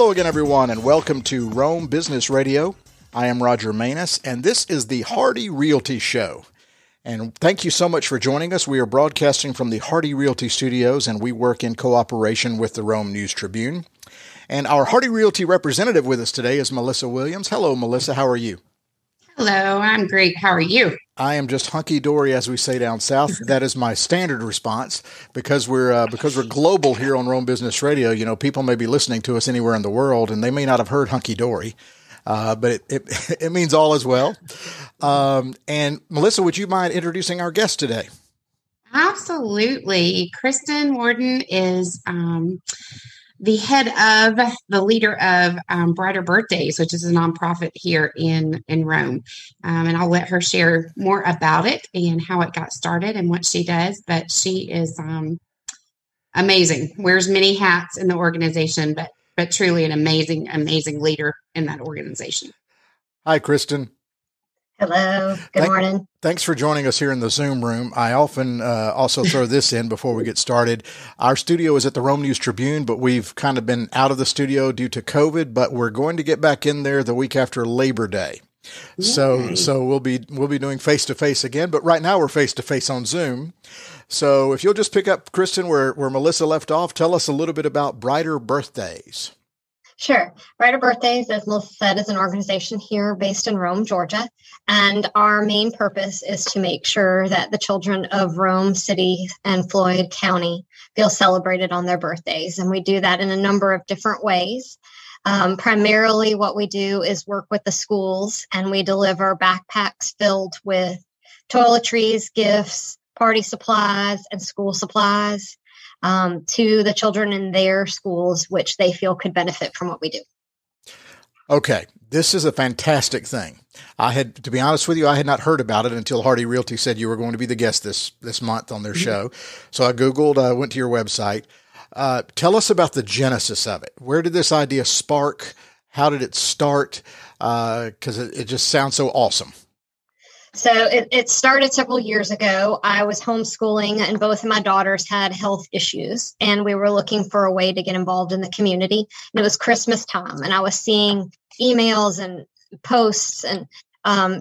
Hello again, everyone, and welcome to Rome Business Radio. I am Roger Manus, and this is the Hardy Realty Show. And thank you so much for joining us. We are broadcasting from the Hardy Realty Studios, and we work in cooperation with the Rome News Tribune. And our Hardy Realty representative with us today is Melissa Williams. Hello, Melissa. How are you? Hello, I'm great. How are you? I am just hunky-dory, as we say down south. That is my standard response because we're global here on Rome Business Radio. You know, people may be listening to us anywhere in the world, and they may not have heard hunky-dory, but it means all is well. And Melissa, would you mind introducing our guest today? Absolutely. Cristin Warden is the head of the leader of Brighter Birthdays, which is a nonprofit here in Rome. And I'll let her share more about it and how it got started and what she does. But she is amazing, wears many hats in the organization, but truly an amazing, amazing leader in that organization. Hi, Cristin. Hello. Good morning. Thanks for joining us here in the Zoom room. I often also throw this in before we get started. Our studio is at the Rome News Tribune, but we've kind of been out of the studio due to COVID, but we're going to get back in there the week after Labor Day. Yay. So we'll be doing face-to-face again, but right now we're face-to-face on Zoom. So if you'll just pick up, Cristin, where Melissa left off, tell us a little bit about Brighter Birthdays. Sure. Brighter Birthdays, as Melissa said, is an organization here based in Rome, Georgia. And our main purpose is to make sure that the children of Rome City and Floyd County feel celebrated on their birthdays. And we do that in a number of different ways. Primarily what we do is work with the schools, and we deliver backpacks filled with toiletries, gifts, party supplies, and school supplies to the children in their schools, which they feel could benefit from what we do. Okay. This is a fantastic thing. To be honest with you, I had not heard about it until Hardy Realty said you were going to be the guest this month on their show. So I Googled, went to your website. Tell us about the genesis of it. Where did this idea spark? How did it start? Because it just sounds so awesome. So it started several years ago. I was homeschooling, and both of my daughters had health issues, and we were looking for a way to get involved in the community. And it was Christmas time, and I was seeing emails and posts and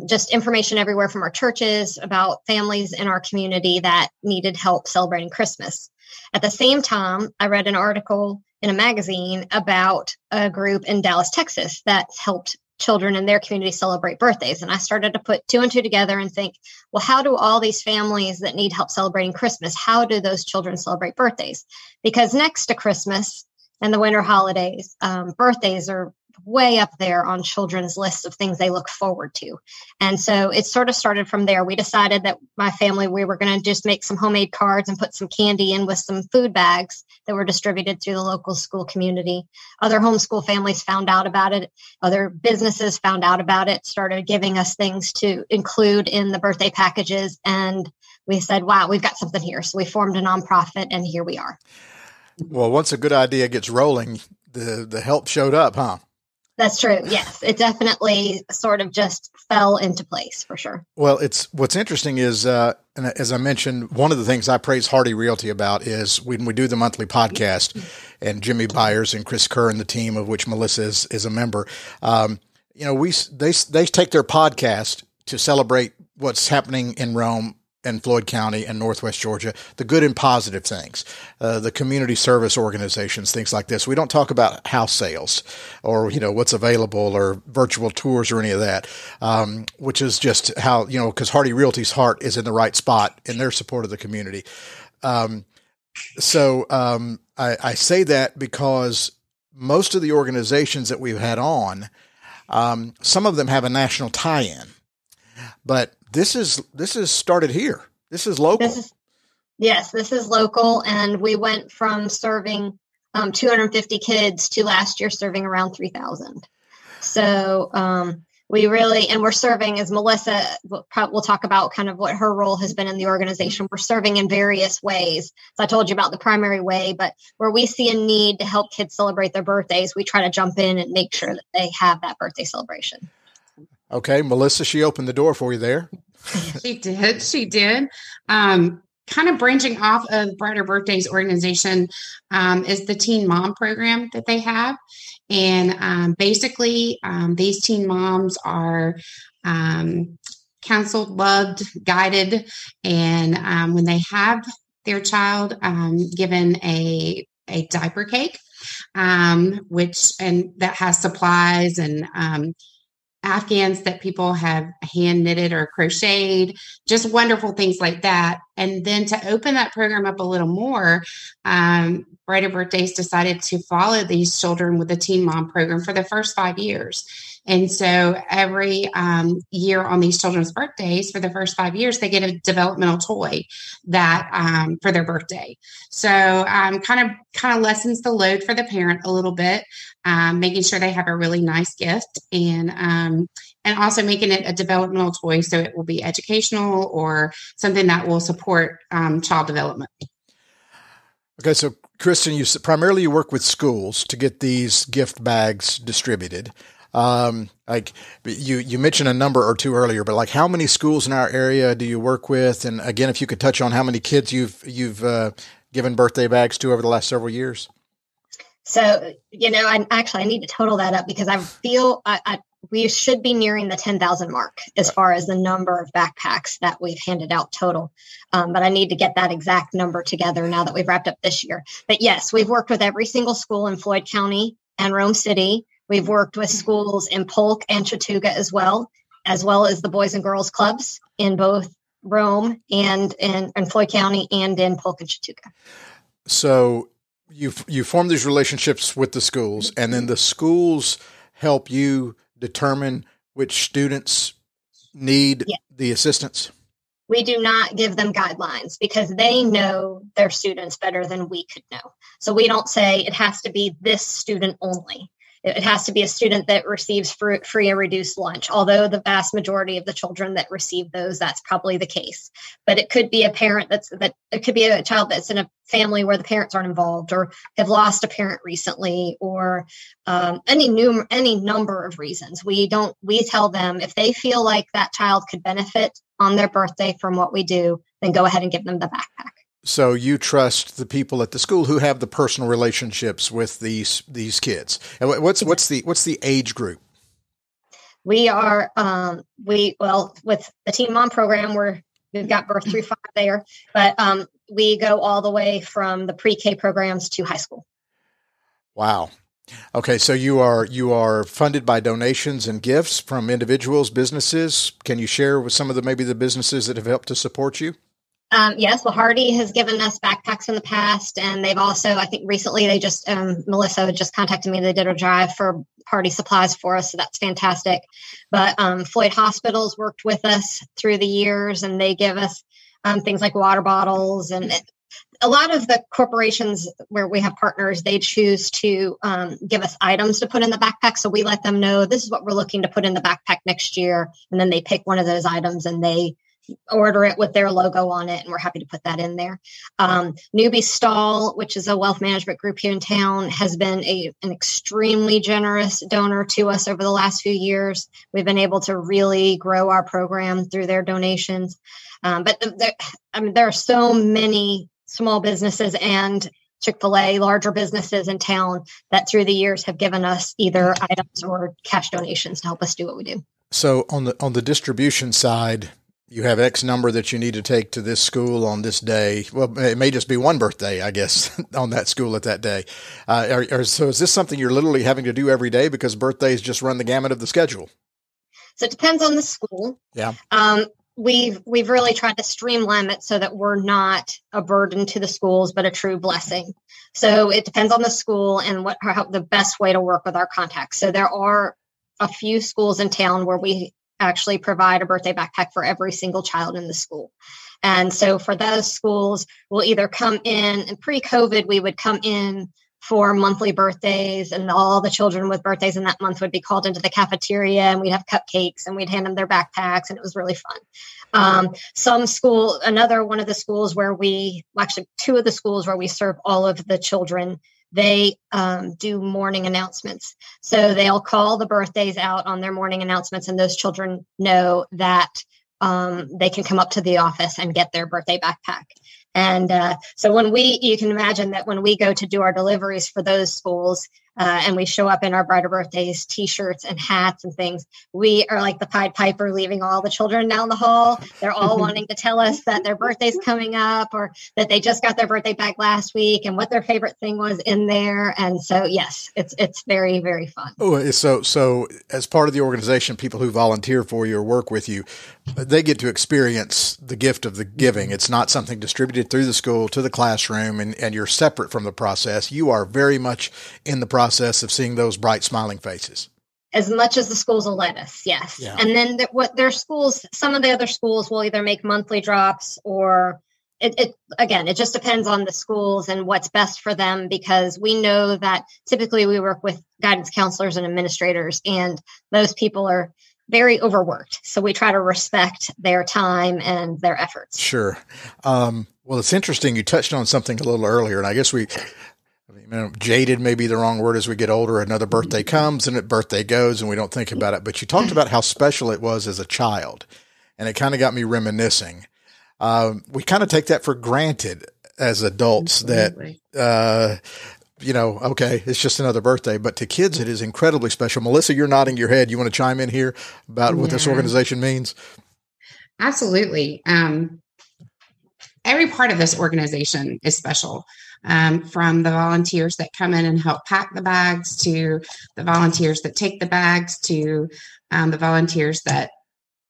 just information everywhere from our churches about families in our community that needed help celebrating Christmas. At the same time, I read an article in a magazine about a group in Dallas, Texas that helped children in their community celebrate birthdays. And I started to put two and two together and think, well, how do all these families that need help celebrating Christmas, how do those children celebrate birthdays? Because next to Christmas and the winter holidays, birthdays are way up there on children's lists of things they look forward to. And so it sort of started from there. We decided that my family, we were going to just make some homemade cards and put some candy in with some food bags that were distributed through the local school community. Other homeschool families found out about it. Other businesses found out about it, started giving us things to include in the birthday packages. And we said, wow, we've got something here. So we formed a nonprofit, and here we are. Well, once a good idea gets rolling, the help showed up, huh? That's true. Yes, it definitely sort of just fell into place for sure. Well, what's interesting is, and as I mentioned, one of the things I praise Hardy Realty about is when we do the monthly podcast, and Jimmy Byers and Chris Kerr and the team of which Melissa is a member. They take their podcast to celebrate what's happening in Rome and Floyd County and Northwest Georgia, the good and positive things, the community service organizations, things like this. We don't talk about house sales or, what's available or virtual tours or any of that, which is just how, because Hardy Realty's heart is in the right spot in their support of the community. So I say that because most of the organizations that we've had on, some of them have a national tie-in, but this is started here. This is local. This is local. And we went from serving 250 kids to last year serving around 3,000. So we're serving, as Melissa will talk about kind of what her role has been in the organization. We're serving in various ways. So I told you about the primary way, but where we see a need to help kids celebrate their birthdays, we try to jump in and make sure that they have that birthday celebration. Okay, Melissa, she opened the door for you there. She did. Kind kind of branching off of Brighter Birthdays organization is the Teen Mom program that they have. And basically, these teen moms are counseled, loved, guided. And when they have their child given a diaper cake, that has supplies and Afghans that people have hand knitted or crocheted, just wonderful things like that. And then to open that program up a little more, Brighter Birthdays decided to follow these children with the Teen Mom program for the first 5 years. And so every year on these children's birthdays for the first 5 years, they get a developmental toy that for their birthday. So kind of lessens the load for the parent a little bit, making sure they have a really nice gift and also making it a developmental toy so it will be educational or something that will support child development. Okay, so Cristin, you work with schools to get these gift bags distributed. Like you mentioned a number or two earlier, but like how many schools in our area do you work with? And again, if you could touch on how many kids you've given birthday bags to over the last several years. So, I need to total that up because I feel we should be nearing the 10,000 mark as far as the number of backpacks that we've handed out total. But I need to get that exact number together now that we've wrapped up this year. But yes, we've worked with every single school in Floyd County and Rome City. We've worked with schools in Polk and Chattooga as well as the Boys and Girls Clubs in both Rome and in Floyd County and in Polk and Chattooga. So you form these relationships with the schools, and then the schools help you determine which students need the assistance? We do not give them guidelines because they know their students better than we could know. So we don't say it has to be this student only. It has to be a student that receives free or reduced lunch, although the vast majority of the children that receive those, that's probably the case. But it could be a parent it could be a child that's in a family where the parents aren't involved or have lost a parent recently or any number of reasons. We tell them if they feel like that child could benefit on their birthday from what we do, then go ahead and give them the backpack. So you trust the people at the school who have the personal relationships with these kids. And what's the age group? We are with the Teen Mom program we've got birth through 5 there, but we go all the way from the pre-K programs to high school. Wow. Okay, so you are funded by donations and gifts from individuals, businesses. Can you share with some of the businesses that have helped to support you? Yes, well, Hardy has given us backpacks in the past, and they've also, I think recently they just, Melissa just contacted me. They did a drive for Hardy supplies for us, so that's fantastic. But Floyd Hospitals worked with us through the years, and they give us things like water bottles. And a lot of the corporations where we have partners, they choose to give us items to put in the backpack. So we let them know this is what we're looking to put in the backpack next year, and then they pick one of those items and they order it with their logo on it, and we're happy to put that in there. Newbie Stall, which is a wealth management group here in town, has been an extremely generous donor to us over the last few years. We've been able to really grow our program through their donations. But there are so many small businesses and Chick-fil-A, larger businesses in town that through the years have given us either items or cash donations to help us do what we do. So on the distribution side, you have X number that you need to take to this school on this day. Well, it may just be one birthday, I guess, on that school at that day. So is this something you're literally having to do every day because birthdays just run the gamut of the schedule? So it depends on the school. Yeah. We've really tried to streamline it so that we're not a burden to the schools, but a true blessing. So it depends on the school and how the best way to work with our contacts. So there are a few schools in town where we actually provide a birthday backpack for every single child in the school. And so for those schools, we'll either come in, and pre-COVID, we would come in for monthly birthdays, and all the children with birthdays in that month would be called into the cafeteria, and we'd have cupcakes and we'd hand them their backpacks, and it was really fun. Another one of the schools where two of the schools where we serve all of the children, they do morning announcements. So they'll call the birthdays out on their morning announcements, and those children know that they can come up to the office and get their birthday backpack. And so you can imagine that when we go to do our deliveries for those schools, and we show up in our Brighter Birthdays T-shirts and hats and things, we are like the Pied Piper leaving all the children down the hall. They're all wanting to tell us that their birthday's coming up, or that they just got their birthday back last week, and what their favorite thing was in there. And so, yes, it's very, very fun. Oh, so as part of the organization, people who volunteer for you or work with you, they get to experience the gift of the giving. It's not something distributed through the school to the classroom, and you're separate from the process. You are very much in the process of seeing those bright, smiling faces. As much as the schools will let us, yes. Yeah. And then what their schools, some of the other schools will either make monthly drops, or it just depends on the schools and what's best for them, because we know that typically we work with guidance counselors and administrators, and those people are very overworked. So we try to respect their time and their efforts. Sure. Well, it's interesting. You touched on something a little earlier, and I guess jaded may be the wrong word. As we get older, another birthday comes and a birthday goes, and we don't think about it. But you talked about how special it was as a child, and it kind of got me reminiscing. We kind of take that for granted as adults. Absolutely. That, okay, it's just another birthday. But to kids, it is incredibly special. Melissa, you're nodding your head. You want to chime in here about what this organization means? Absolutely. Every part of this organization is special. From the volunteers that come in and help pack the bags, to the volunteers that take the bags, to the volunteers that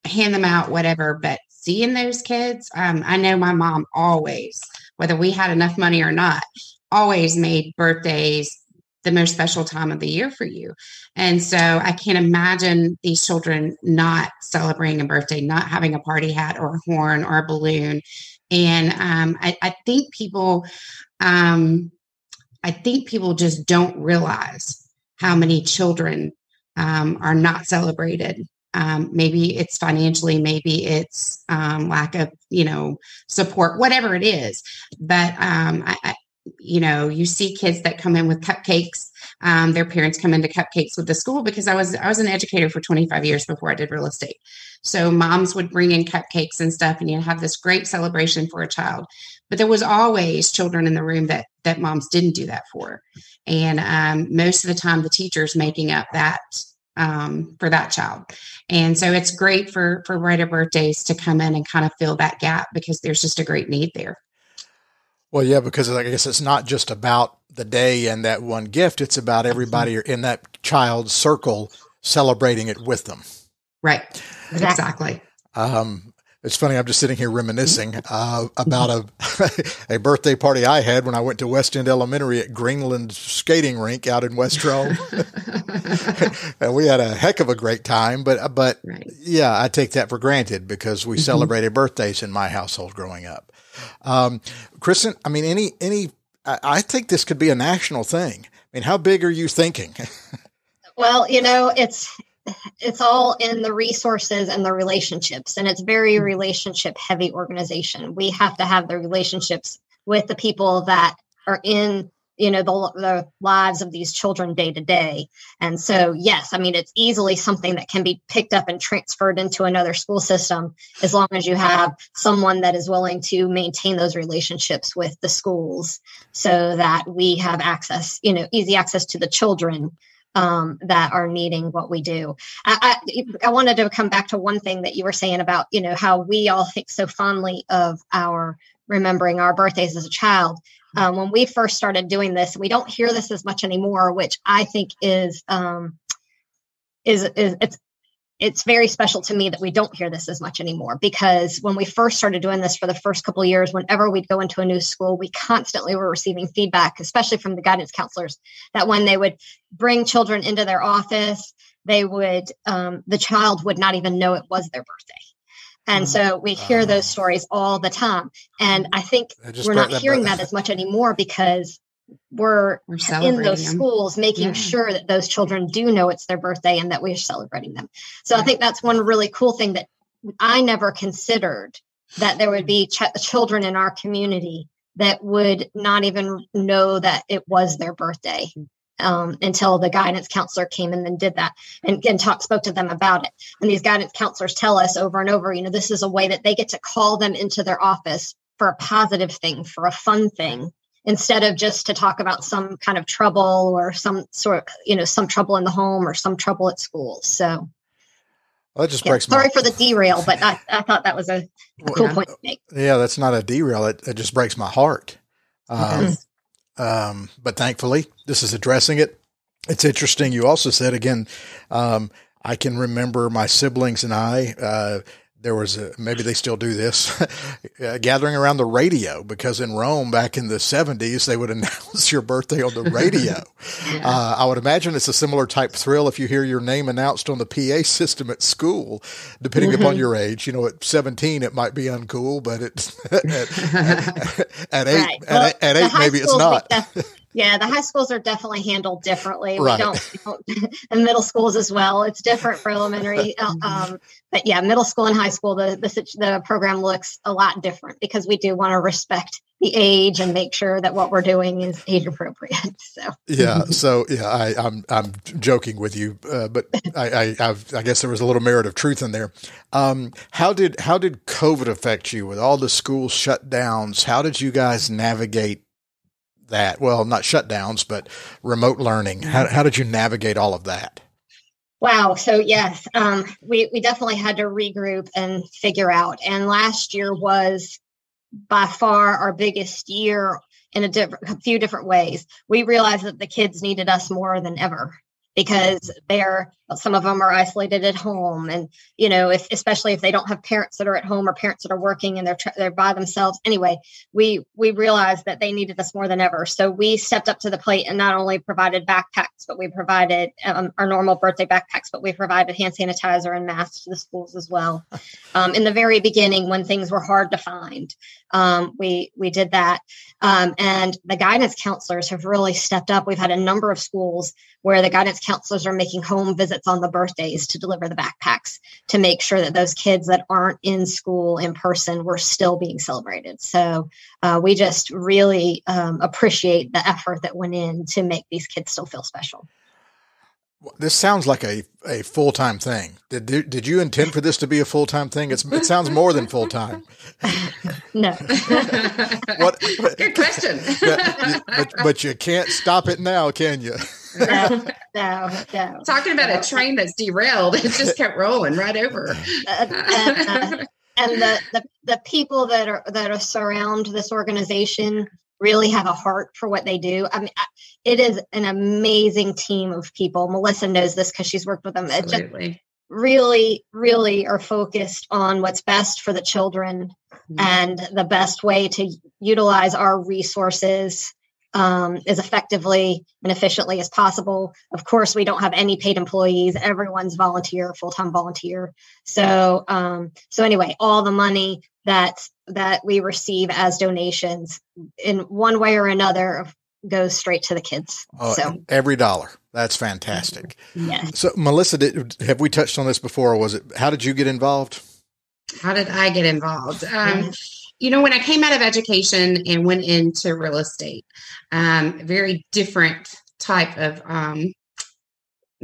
hand them out, whatever. But seeing those kids, I know my mom always, whether we had enough money or not, always made birthdays the most special time of the year for you. And so I can't imagine these children not celebrating a birthday, not having a party hat or a horn or a balloon. And I think people just don't realize how many children are not celebrated. Maybe it's financially, maybe it's lack of, support, whatever it is. But you see kids that come in with cupcakes. Their parents come into cupcakes with the school, because I was an educator for 25 years before I did real estate. So moms would bring in cupcakes and stuff, and you'd have this great celebration for a child. But there was always children in the room that moms didn't do that for. And most of the time, the teacher's making up that for that child. And so it's great for Brighter Birthdays to come in and kind of fill that gap, because there's just a great need there. Well, yeah, because I guess it's not just about the day and that one gift. It's about everybody in that child's circle celebrating it with them. Right. Exactly. It's funny. I'm just sitting here reminiscing about a birthday party I had when I went to West End Elementary at Greenland Skating Rink out in West Rome. And we had a heck of a great time. But right. Yeah, I take that for granted, because we celebrated birthdays in my household growing up. Cristin, I mean, I think this could be a national thing. I mean, how big are you thinking? Well, it's all in the resources and the relationships, and it's very relationship heavy organization. We have to have the relationships with the people that are in, the lives of these children day to day. And so, yes, I mean, it's easily something that can be picked up and transferred into another school system, as long as you have someone that is willing to maintain those relationships with the schools, so that we have access, easy access to the children that are needing what we do. I wanted to come back to one thing that you were saying about, how we all think so fondly of remembering our birthdays as a child. When we first started doing this, we don't hear this as much anymore, which I think is it's very special to me that we don't hear this as much anymore, because when we first started doing this for the first couple of years, whenever we'd go into a new school, we constantly were receiving feedback, especially from the guidance counselors, that when they would bring children into their office, they would, the child would not even know it was their birthday. And so we hear those stories all the time. And I think we're not hearing that as much anymore, because we're in those schools making sure that those children do know it's their birthday and that we're celebrating them. So I think that's one really cool thing that I never considered, that there would be children in our community that would not even know that it was their birthday until the guidance counselor came in and did that and spoke to them about it. And these guidance counselors tell us over and over, this is a way that they get to call them into their office for a positive thing, for a fun thing, instead of just to talk about some kind of trouble or some sort of, some trouble in the home or some trouble at school. So well, that just breaks sorry for the derail, but I thought that was a cool point to make. Yeah, that's not a derail. It just breaks my heart. But thankfully, this is addressing it. It's interesting. You also said, again, I can remember my siblings and I, there was maybe they still do this, gathering around the radio, because in Rome back in the 70s, they would announce your birthday on the radio. I would imagine it's a similar type thrill if you hear your name announced on the PA system at school, depending upon your age. At 17, it might be uncool, but at eight, maybe it's not. Yeah, the high schools are definitely handled differently. Right. We don't and middle schools as well. It's different for elementary. But yeah, middle school and high school, the program looks a lot different because we do want to respect the age and make sure that what we're doing is age appropriate. I'm joking with you, but I guess there was a little merit of truth in there. How did COVID affect you with all the school shutdowns? How did you guys navigate that? Well, not shutdowns, but remote learning. How did you navigate all of that? Wow. So yes, we definitely had to regroup and figure out. And last year was by far our biggest year in a few different ways. We realized that the kids needed us more than ever because some of them are isolated at home, and especially if they don't have parents that are at home or parents that are working and they're by themselves. Anyway, we realized that they needed us more than ever. So we stepped up to the plate and not only provided backpacks, but we provided our normal birthday backpacks, but we provided hand sanitizer and masks to the schools as well. In the very beginning, when things were hard to find, we did that. And the guidance counselors have really stepped up. We've had a number of schools where the guidance counselors are making home visits on the birthdays to deliver the backpacks to make sure that those kids that aren't in school in person were still being celebrated. So we just really appreciate the effort that went in to make these kids still feel special. This sounds like a full-time thing. Did you intend for this to be a full-time thing? It sounds more than full-time. No. Good question. But you can't stop it now, can you? No. Talking about a train that's derailed, it just kept rolling right over. And the people that are surround this organization really have a heart for what they do. I mean, it is an amazing team of people. Melissa knows this because she's worked with them. Absolutely. It just really, really are focused on what's best for the children and the best way to utilize our resources as effectively and efficiently as possible. Of course, we don't have any paid employees. Everyone's volunteer, full-time volunteer. So anyway, all the money that we receive as donations in one way or another goes straight to the kids. So every dollar. That's fantastic. Yes. So Melissa, have we touched on this before? Or how did you get involved? How did I get involved? When I came out of education and went into real estate, very different type of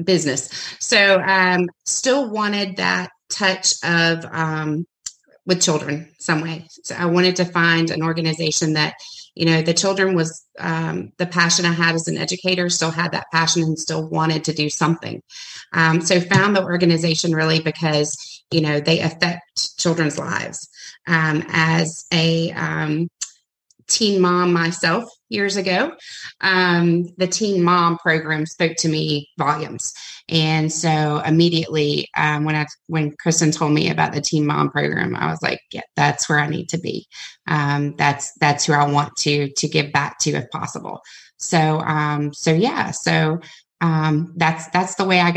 business. So still wanted that touch of with children some way. So I wanted to find an organization that, the children was the passion I had as an educator, still had that passion and still wanted to do something. So found the organization really because, they affect children's lives. As a teen mom myself years ago, the Teen Mom program spoke to me volumes. And so immediately when Cristin told me about the Teen Mom program, I was like, yeah, that's where I need to be. That's who I want to give back to if possible. So that's the way I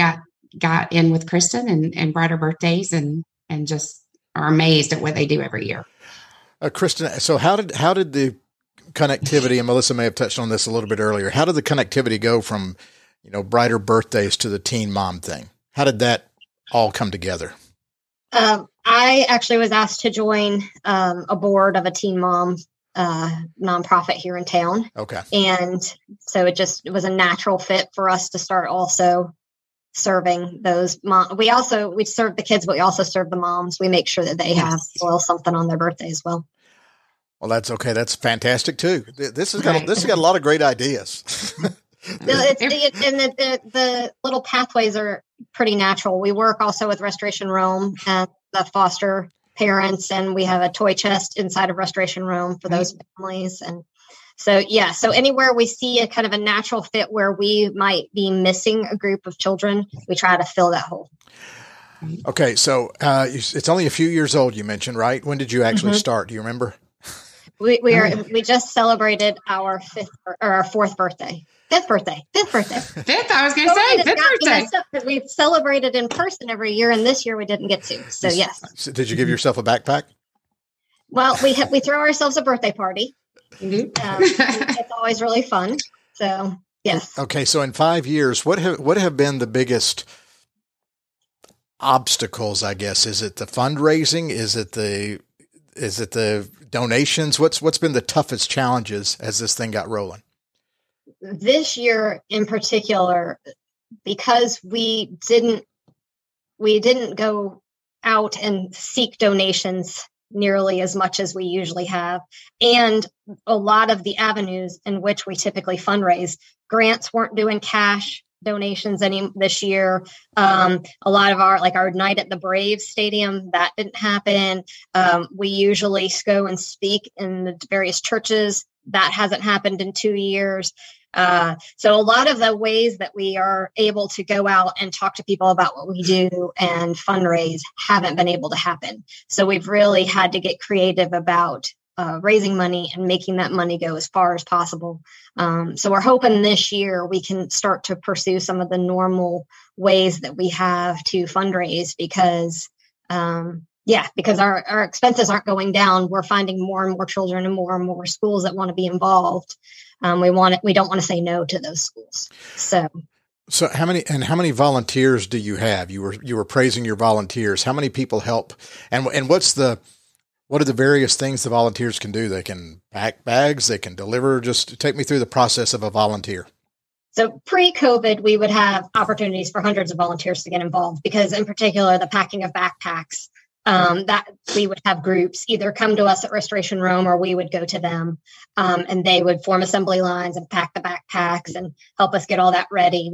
got in with Cristin and Brighter Birthdays and just are amazed at what they do every year. Cristin, so how did the connectivity, and Melissa may have touched on this a little bit earlier, how did the connectivity go from, Brighter Birthdays to the Teen Mom thing? How did that all come together? I actually was asked to join a board of a Teen Mom nonprofit here in town. Okay. And so it was a natural fit for us to start also serving those moms. We serve the kids, but we also serve the moms. We make sure that they have a little something on their birthday as well. Well, that's okay. That's fantastic too. This has got a lot of great ideas. The little pathways are pretty natural. We work also with Restoration Rome and the foster parents, and we have a toy chest inside of Restoration Rome for those families. And so anywhere we see a kind of a natural fit where we might be missing a group of children, we try to fill that hole. Okay, so it's only a few years old, you mentioned, right? When did you actually start? Do you remember? We just celebrated our fourth birthday. Fifth birthday. Fifth, I was going to say fifth birthday. Because we've celebrated in person every year, and this year we didn't get to. So yes. So did you give yourself a backpack? Well, we throw ourselves a birthday party. It's always really fun. So yes. Okay, so in 5 years, what have been the biggest obstacles? I guess, is it the fundraising? Is it the donations? What's been the toughest challenges as this thing got rolling? This year in particular, because we didn't go out and seek donations nearly as much as we usually have. And a lot of the avenues in which we typically fundraise, grants weren't doing cash donations this year. A lot of our night at the Braves Stadium, that didn't happen. We usually go and speak in the various churches. That hasn't happened in 2 years. So a lot of the ways that we are able to go out and talk to people about what we do and fundraise haven't been able to happen. So we've really had to get creative about raising money and making that money go as far as possible. So we're hoping this year we can start to pursue some of the normal ways that we have to fundraise because our expenses aren't going down. We're finding more and more children and more schools that want to be involved. We don't want to say no to those schools. So how many volunteers do you have? You were praising your volunteers. How many people help? And what are the various things the volunteers can do? They can pack bags, they can deliver. Just take me through the process of a volunteer. So pre-COVID, we would have opportunities for hundreds of volunteers to get involved because in particular, the packing of backpacks, that we would have groups either come to us at Restoration Rome or we would go to them and they would form assembly lines and pack the backpacks and help us get all that ready.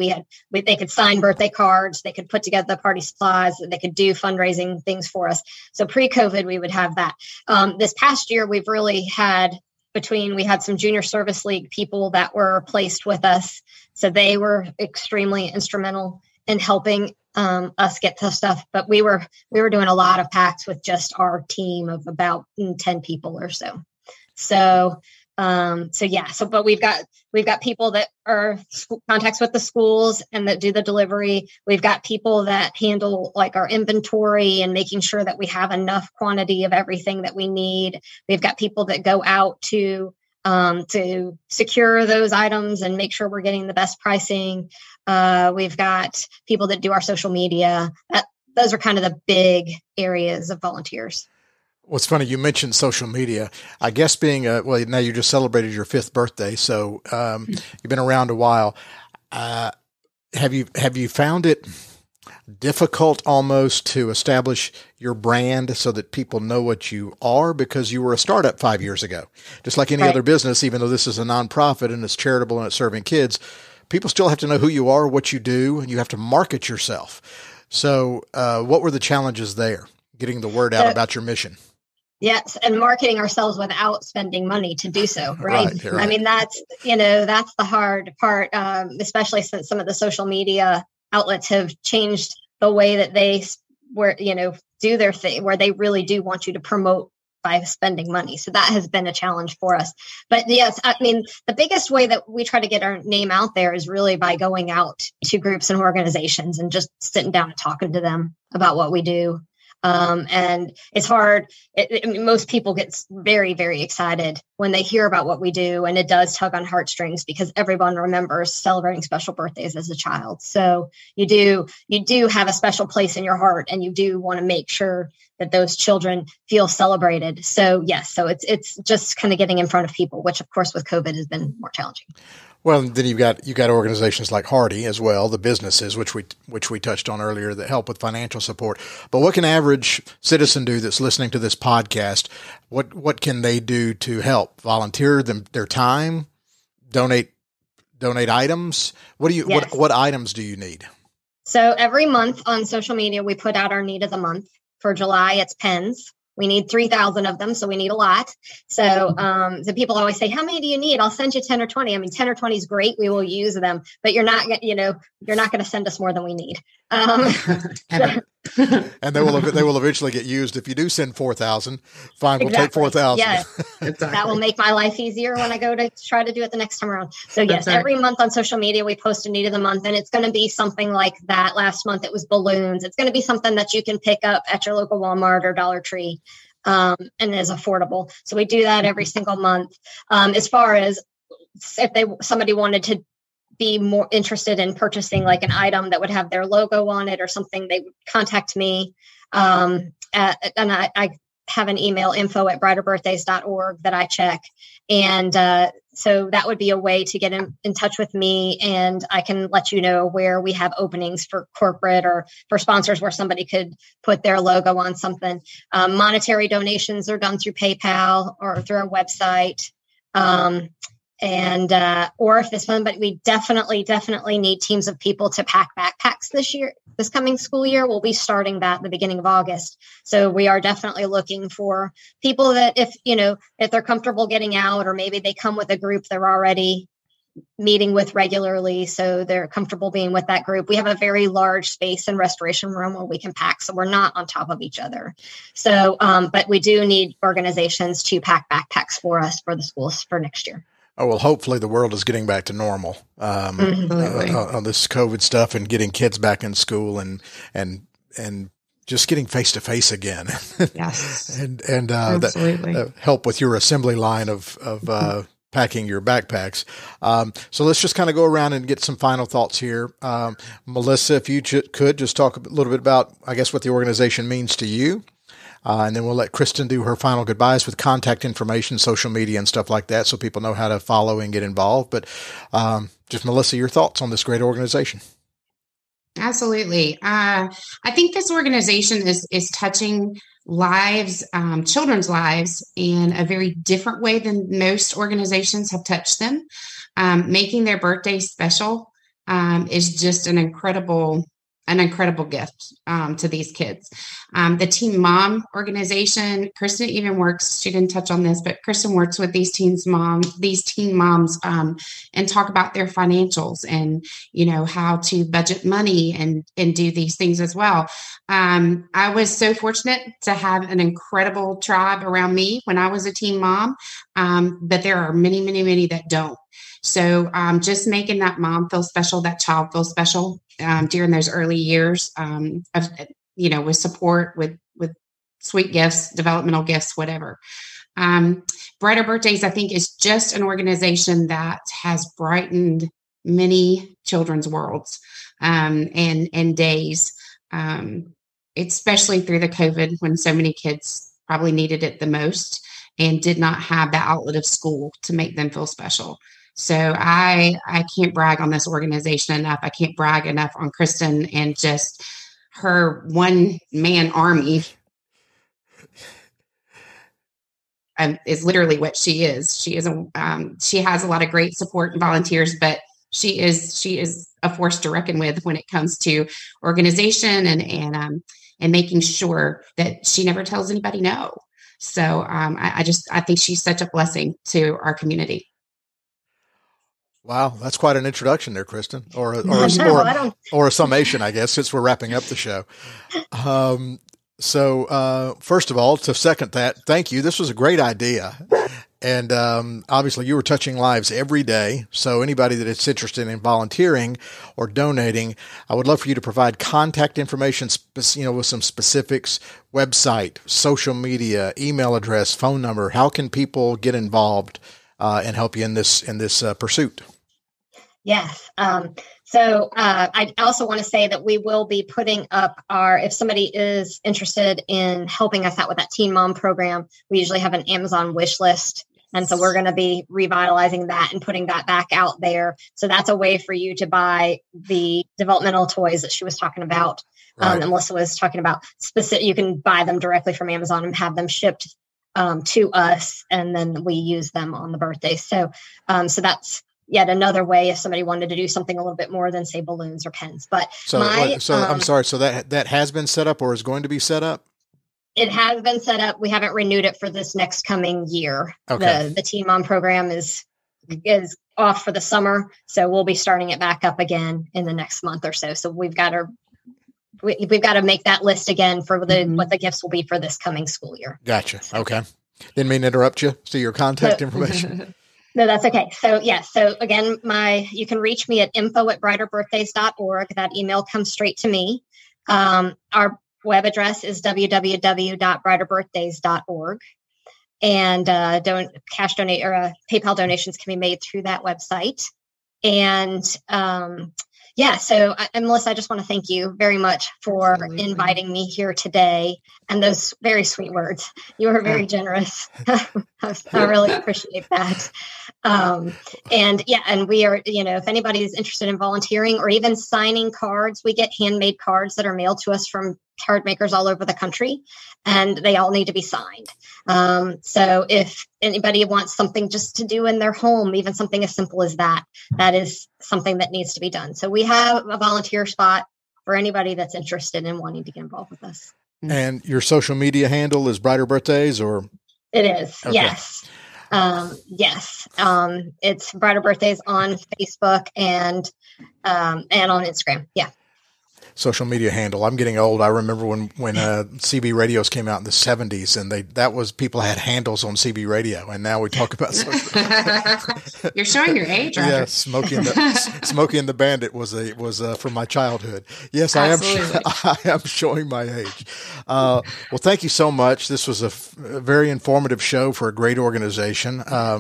They could sign birthday cards, they could put together the party supplies, they could do fundraising things for us. So pre-COVID, we would have that. This past year, we've really had we had some junior service league people that were placed with us. So they were extremely instrumental in helping us get the stuff, but we were doing a lot of packs with just our team of about 10 people or so. But we've got people that are contacts with the schools and that do the delivery. We've got people that handle like our inventory and making sure that we have enough quantity of everything that we need. We've got people that go out to secure those items and make sure we're getting the best pricing. We've got people that do our social media. Those are kind of the big areas of volunteers. What's funny, you mentioned social media. I guess now you just celebrated your 5th birthday, so you've been around a while. Have you found it difficult almost to establish your brand so that people know what you are, because you were a startup 5 years ago, just like any other business, even though this is a nonprofit and it's charitable and it's serving kids, people still have to know who you are, what you do, and you have to market yourself. So what were the challenges there, getting the word out about your mission? Yes. And marketing ourselves without spending money to do so. Right. I mean, that's the hard part, especially since some of the social media outlets have changed the way that they do their thing, where they really do want you to promote by spending money. So that has been a challenge for us. But yes, I mean, the biggest way that we try to get our name out there is really by going out to groups and organizations and just sitting down and talking to them about what we do. And it's hard. Most people get very, very excited when they hear about what we do. And it does tug on heartstrings because everyone remembers celebrating special birthdays as a child. So you do have a special place in your heart, and you do want to make sure that those children feel celebrated. So yes, so it's just kind of getting in front of people, which of course with COVID has been more challenging. Well, and then you got organizations like Hardy as well, the businesses which we touched on earlier that help with financial support. But what can average citizen do that's listening to this podcast? What can they do to help? Volunteer their time, donate items. What items do you need? So every month on social media, we put out our need of the month. For July, it's pens. We need 3,000 of them, so we need a lot. So the people always say, how many do you need? I'll send you 10 or 20. I mean, 10 or 20 is great. We will use them, but you're not going to send us more than we need. And they will eventually get used. If you do send 4,000, fine, we'll take 4,000. Yes, exactly. That will make my life easier when I go to try to do it the next time around. So yes, every month on social media, we post a need of the month, and it's going to be something like that. Last month, it was balloons. It's going to be something that you can pick up at your local Walmart or Dollar Tree, and is affordable. So we do that every single month. As far as if somebody wanted to be more interested in purchasing like an item that would have their logo on it or something, they would contact me. And I have an email, info@brighterbirthdays.org, that I check. And so that would be a way to get in touch with me, and I can let you know where we have openings for corporate or for sponsors where somebody could put their logo on something. Monetary donations are done through PayPal or through our website. Or if this one, but we definitely need teams of people to pack backpacks this coming school year. We'll be starting that at the beginning of August. So we are definitely looking for people that if they're comfortable getting out, or maybe they come with a group they're already meeting with regularly, so they're comfortable being with that group. We have a very large space and restoration room where we can pack, so we're not on top of each other. So, but we do need organizations to pack backpacks for us for the schools for next year. Oh, well, hopefully the world is getting back to normal on this COVID stuff, and getting kids back in school and just getting face to face again. Yes. and that help with your assembly line of packing your backpacks. So let's just kind of go around and get some final thoughts here. Melissa, if you could just talk a little bit about, I guess, what the organization means to you. And then we'll let Cristin do her final goodbyes with contact information, social media, and stuff like that, so people know how to follow and get involved. But just, Melissa, your thoughts on this great organization. Absolutely. I think this organization is touching lives, children's lives, in a very different way than most organizations have touched them. Making their birthdays special is just an incredible gift to these kids. The Teen Mom organization, Cristin even works, she didn't touch on this, but Cristin works with these teen moms and talk about their financials and, how to budget money and do these things as well. I was so fortunate to have an incredible tribe around me when I was a teen mom, but there are many, many, many that don't. So just making that mom feel special, that child feel special during those early years, with support, with sweet gifts, developmental gifts, whatever. Brighter Birthdays, I think, is just an organization that has brightened many children's worlds and days, especially through the COVID, when so many kids probably needed it the most and did not have the outlet of school to make them feel special. So I can't brag on this organization enough. I can't brag enough on Cristin and just her one-man army is literally what she is. She is she has a lot of great support and volunteers, but she is a force to reckon with when it comes to organization and making sure that she never tells anybody no. So I think she's such a blessing to our community. Wow, that's quite an introduction there, Cristin, or a summation, I guess, since we're wrapping up the show. So first of all, to second that, thank you. This was a great idea. And obviously you were touching lives every day. So anybody that is interested in volunteering or donating, I would love for you to provide contact information, with some specifics, website, social media, email address, phone number. How can people get involved and help you in this pursuit? Yes. So I also want to say that we will be putting up if somebody is interested in helping us out with that Teen Mom program, we usually have an Amazon wish list And so we're going to be revitalizing that and putting that back out there. So that's a way for you to buy the developmental toys that she was talking about. And Melissa was talking about you can buy them directly from Amazon and have them shipped to us. And then we use them on the birthday. So that's yet another way if somebody wanted to do something a little bit more than say balloons or pens. But I'm sorry. So that has been set up or is going to be set up? It has been set up. We haven't renewed it for this next coming year. Okay. The Teen Mom program is off for the summer. So we'll be starting it back up again in the next month or so. So we've got to make that list again for what the gifts will be for this coming school year. Gotcha. Okay. Didn't mean to interrupt you. So your contact information. No, that's okay. So So again, you can reach me at info@brighterbirthdays.org. That email comes straight to me. Our web address is www.brighterbirthdays.org. And cash donate or PayPal donations can be made through that website. And so Melissa, I just want to thank you very much for inviting me here today and those very sweet words. You were very generous. I really appreciate that. And we are, if anybody is interested in volunteering or even signing cards, we get handmade cards that are mailed to us from card makers all over the country, and they all need to be signed. So if anybody wants something just to do in their home, even something as simple as that is something that needs to be done. So we have a volunteer spot for anybody that's interested in wanting to get involved with us. And your social media handle is Brighter Birthdays, or? It is. Okay. Yes. It's Brighter Birthdays on Facebook and on Instagram. Yeah. Social media handle. I'm getting old. I remember when CB radios came out in the 70s, and people had handles on CB radio, and now we talk about social. You're showing your age, Roger. Yeah, Smokey and the Bandit was from my childhood. Yes, Absolutely. I am showing my age. Well, thank you so much. This was a very informative show for a great organization. I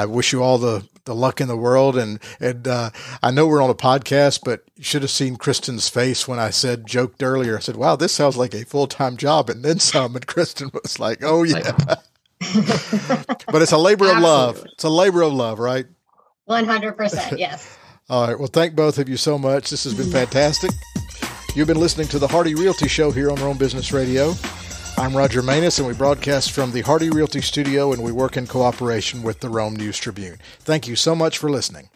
wish you all the luck in the world. And I know we're on a podcast, but you should have seen Cristin's face when I joked earlier. I said, wow, this sounds like a full-time job and then some. And Cristin was like, oh yeah. But it's a labor of love. It's a labor of love, right? 100%. Yes. All right. Well, thank both of you so much. This has been fantastic. You've been listening to the Hardy Realty Show here on Rome Business Radio. I'm Roger Manus, and we broadcast from the Hardy Realty Studio, and we work in cooperation with the Rome News Tribune. Thank you so much for listening.